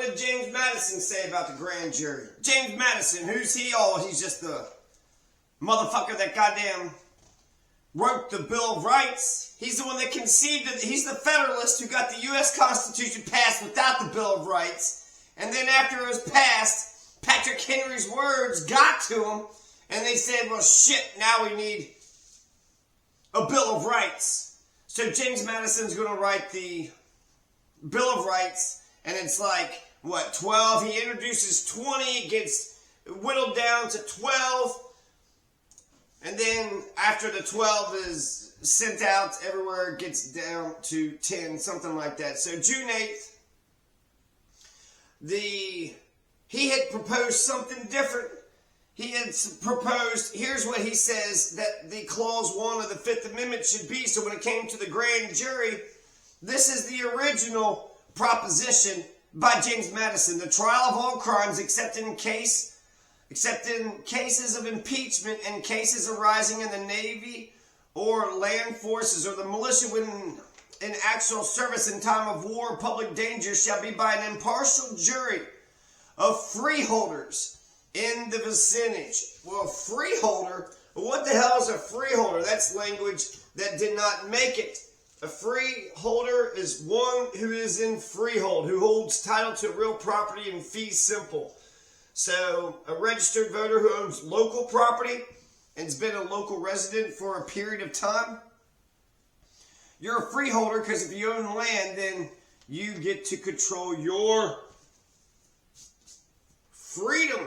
did James Madison say about the grand jury? James Madison, who's he? Oh, he's just the motherfucker that goddamn wrote the Bill of Rights. He's the one that conceived it. He's the Federalist who got the US Constitution passed without the Bill of Rights. And then after it was passed, Patrick Henry's words got to him, and they said, well, shit, now we need a Bill of Rights. So James Madison's going to write the Bill of Rights, and it's like, what, 12? He introduces 20, it gets whittled down to 12, and then after the 12 is sent out everywhere, it gets down to 10, something like that. So June 8th, he had proposed something different. He had proposed, here's what he says that the Clause 1 of the Fifth Amendment should be. So when it came to the grand jury, this is the original proposition by James Madison. The trial of all crimes except in cases of impeachment and cases arising in the Navy or land forces or the militia when in actual service in time of war or public danger shall be by an impartial jury of freeholders in the vicinage. Well, a freeholder, what the hell is a freeholder? That's language that did not make it. A freeholder is one who is in freehold, who holds title to real property in fee simple. So a registered voter who owns local property and has been a local resident for a period of time. You're a freeholder because if you own land, then you get to control your freedom.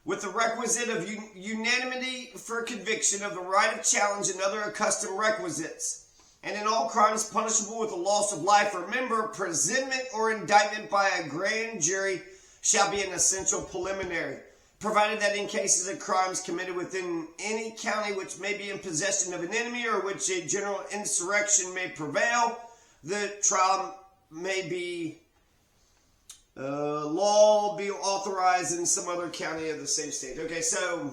With the requisite of unanimity for conviction of the right of challenge and other accustomed requisites, and in all crimes punishable with the loss of life. Remember, presentment or indictment by a grand jury shall be an essential preliminary, provided that in cases of crimes committed within any county which may be in possession of an enemy or which a general insurrection may prevail, the trial may be law be authorized in some other county of the same state. Okay, so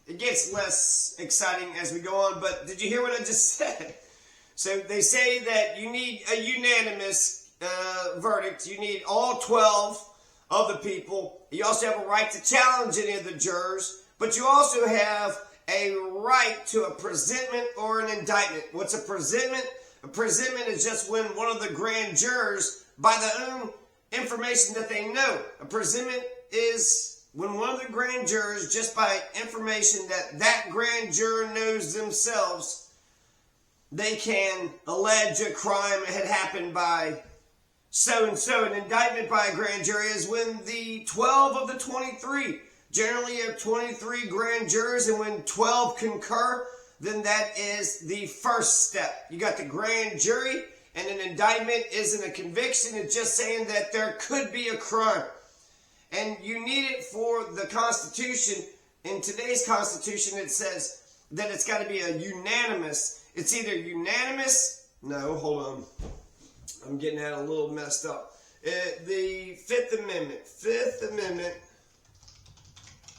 it gets less exciting as we go on, but did you hear what I just said? So they say that you need a unanimous verdict. You need all 12 of the people. You also have a right to challenge any of the jurors, but you also have a right to a presentment or an indictment. What's a presentment? A presentment is just when one of the grand jurors, by their own information that they know. A presentment is when one of the grand jurors, just by information that grand juror knows themselves, they can allege a crime had happened by so-and-so. An indictment by a grand jury is when the 12 of the 23, generally you have 23 grand jurors, and when 12 concur, then that is the first step. You got the grand jury, and an indictment isn't a conviction. It's just saying that there could be a crime. And you need it for the Constitution. In today's Constitution, it says that it's got to be a unanimous. It's either unanimous. No, hold on. I'm getting that a little messed up. The Fifth Amendment,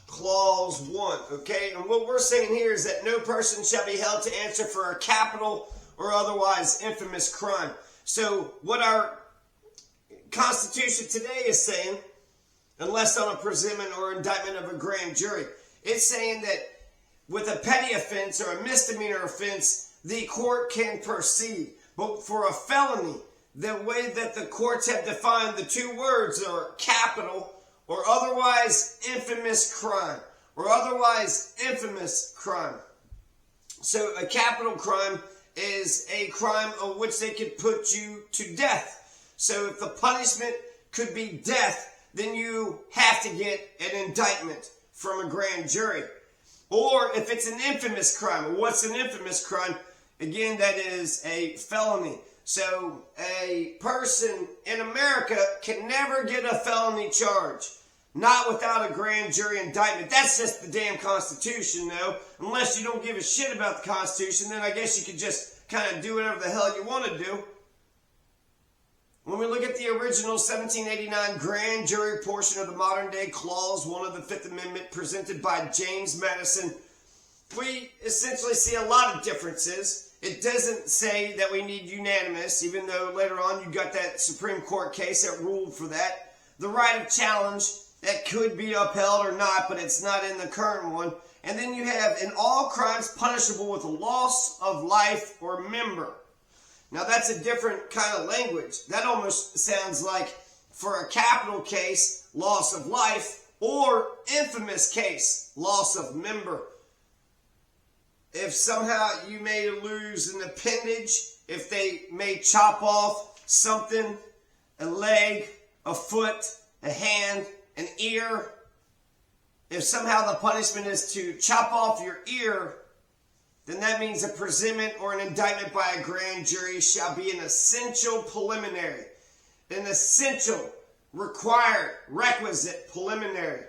Clause 1. Okay, and what we're saying here is that no person shall be held to answer for a capital or otherwise infamous crime. So what our Constitution today is saying, unless on a presentment or indictment of a grand jury, it's saying that with a petty offense or a misdemeanor offense, the court can proceed. But for a felony, the way that the courts have defined the two words are capital or otherwise infamous crime. Or otherwise infamous crime. So a capital crime is a crime of which they could put you to death. So if the punishment could be death, then you have to get an indictment from a grand jury. Or if it's an infamous crime, what's an infamous crime? Again, that is a felony. So a person in America can never get a felony charge, not without a grand jury indictment. That's just the damn Constitution, though. Unless you don't give a shit about the Constitution, then I guess you could just kind of do whatever the hell you want to do. When we look at the original 1789 grand jury portion of the modern day Clause 1 of the Fifth Amendment presented by James Madison, we essentially see a lot of differences. It doesn't say that we need unanimous, even though later on you got that Supreme Court case that ruled for that. The right of challenge, that could be upheld or not, but it's not in the current one. And then you have, in all crimes punishable with loss of life or member. Now that's a different kind of language. That almost sounds like, for a capital case, loss of life, or infamous case, loss of member. If somehow you may lose an appendage, if they may chop off something, a leg, a foot, a hand, an ear, if somehow the punishment is to chop off your ear, then that means a presentment or an indictment by a grand jury shall be an essential preliminary. An essential, required, requisite preliminary.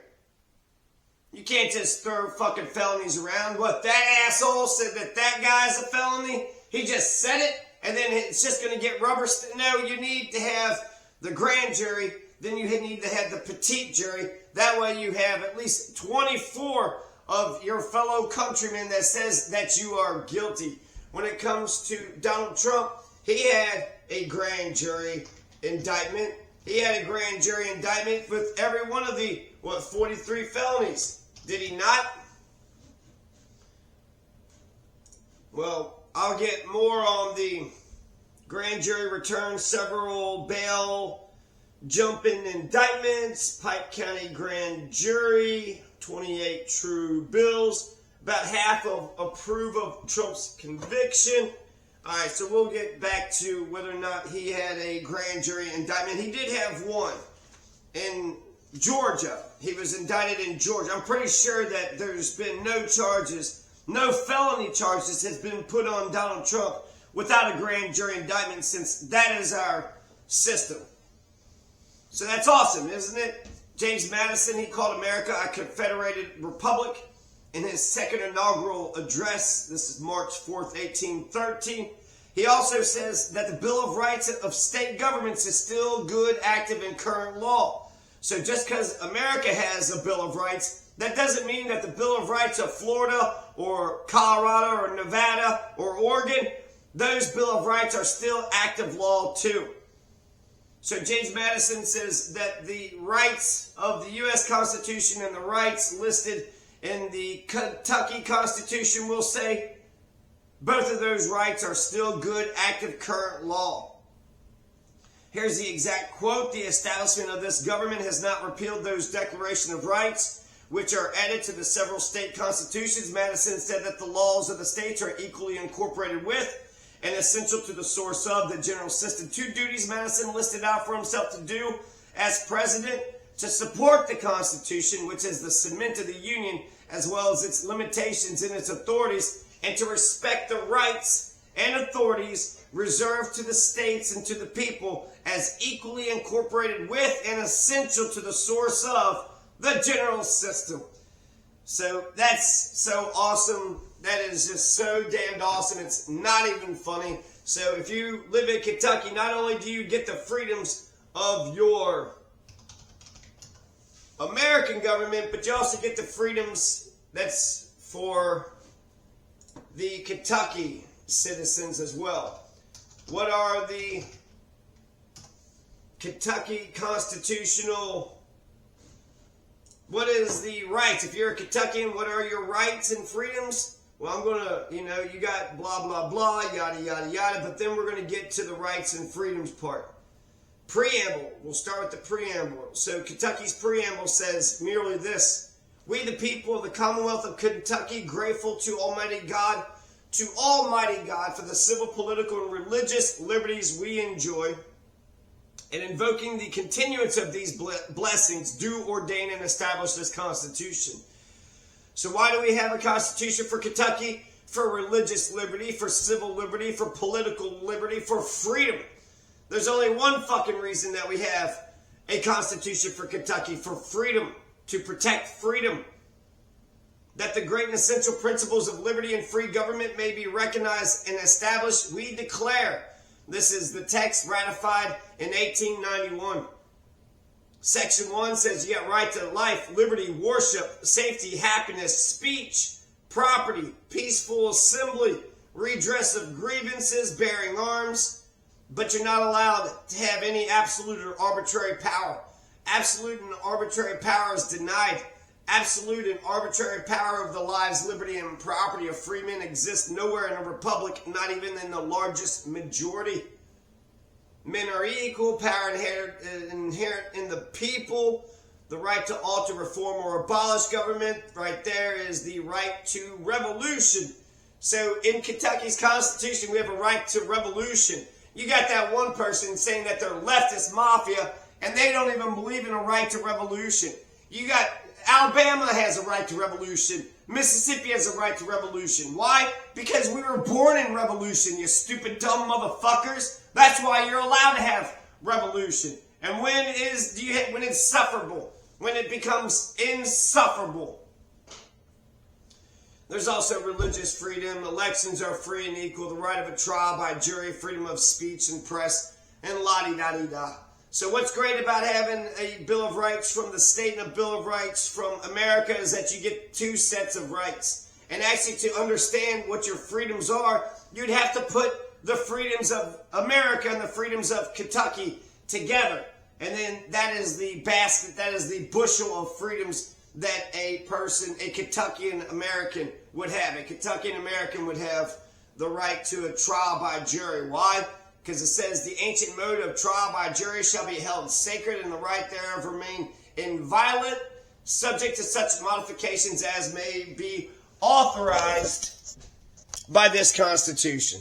You can't just throw fucking felonies around. What, that asshole said that guy's a felony? He just said it, and then it's just going to get rubber stamped? No, you need to have the grand jury, then you need to have the petite jury. That way you have at least 24 of your fellow countrymen that says that you are guilty. When it comes to Donald Trump, he had a grand jury indictment. He had a grand jury indictment with every one of the, 43 felonies. Did he not? Well, I'll get more on the grand jury return several bail jumping indictments, Pike County grand jury, 28 true bills, about half of approve of Trump's conviction. All right, so we'll get back to whether or not he had a grand jury indictment. He did have one in Georgia. He was indicted in Georgia. I'm pretty sure that there's been no charges, no felony charges has been put on Donald Trump without a grand jury indictment, since that is our system. So that's awesome, isn't it? James Madison, he called America a confederated republic in his second inaugural address. This is March 4th, 1813. He also says that the Bill of Rights of state governments is still good, active, and current law. So just because America has a Bill of Rights, that doesn't mean that the Bill of Rights of Florida or Colorado or Nevada or Oregon, those Bill of Rights are still active law too. So James Madison says that the rights of the US Constitution and the rights listed in the Kentucky Constitution will say both of those rights are still good, active, current law. Here's the exact quote. The establishment of this government has not repealed those Declaration of Rights, which are added to the several state constitutions. Madison said that the laws of the states are equally incorporated with and essential to the source of the general system. Two duties Madison listed out for himself to do as president: to support the Constitution, which is the cement of the Union, as well as its limitations and its authorities, and to respect the rights and authorities reserved to the states and to the people as equally incorporated with and essential to the source of the general system. So that's so awesome. That is just so damned awesome. It's not even funny. So if you live in Kentucky, not only do you get the freedoms of your American government, but you also get the freedoms that's for the Kentucky citizens as well. What are the Kentucky constitutional, what is the rights? If you're a Kentuckian, what are your rights and freedoms? Well, I'm going to, you got blah, blah, blah, yada, yada, yada, but then we're going to get to the rights and freedoms part. Preamble. We'll start with the preamble. So Kentucky's preamble says merely this: we, the people of the Commonwealth of Kentucky, grateful to Almighty God for the civil, political, and religious liberties we enjoy, and invoking the continuance of these blessings, do ordain and establish this Constitution. So why do we have a Constitution for Kentucky? For religious liberty, for civil liberty, for political liberty, for freedom. There's only one fucking reason that we have a Constitution for Kentucky: for freedom, to protect freedom. That the great and essential principles of liberty and free government may be recognized and established, we declare. This is the text ratified in 1891. Section 1 says you got right to life, liberty, worship, safety, happiness, speech, property, peaceful assembly, redress of grievances, bearing arms, but you're not allowed to have any absolute or arbitrary power. Absolute and arbitrary power is denied. Absolute and arbitrary power of the lives, liberty, and property of free men exists nowhere in a republic, not even in the largest majority. Men are equal, power inherent in the people. The right to alter, reform, or abolish government, right there is the right to revolution. So in Kentucky's Constitution, we have a right to revolution. You got that one person saying that they're leftist mafia, and they don't even believe in a right to revolution. You got Alabama has a right to revolution. Mississippi has a right to revolution. Why? Because we were born in revolution, you stupid dumb motherfuckers. That's why you're allowed to have revolution. And when it's sufferable, when it becomes insufferable. There's also religious freedom. Elections are free and equal. The right of a trial by jury, freedom of speech and press, and la-di-da-di-da. So what's great about having a Bill of Rights from the state and a Bill of Rights from America is that you get two sets of rights. And actually, to understand what your freedoms are, you'd have to put the freedoms of America and the freedoms of Kentucky together. And then that is the basket, that is the bushel of freedoms that a person, a Kentuckian American would have. A Kentuckian American would have the right to a trial by jury. Why? Because it says the ancient mode of trial by jury shall be held sacred and the right thereof remain inviolate, subject to such modifications as may be authorized by this Constitution.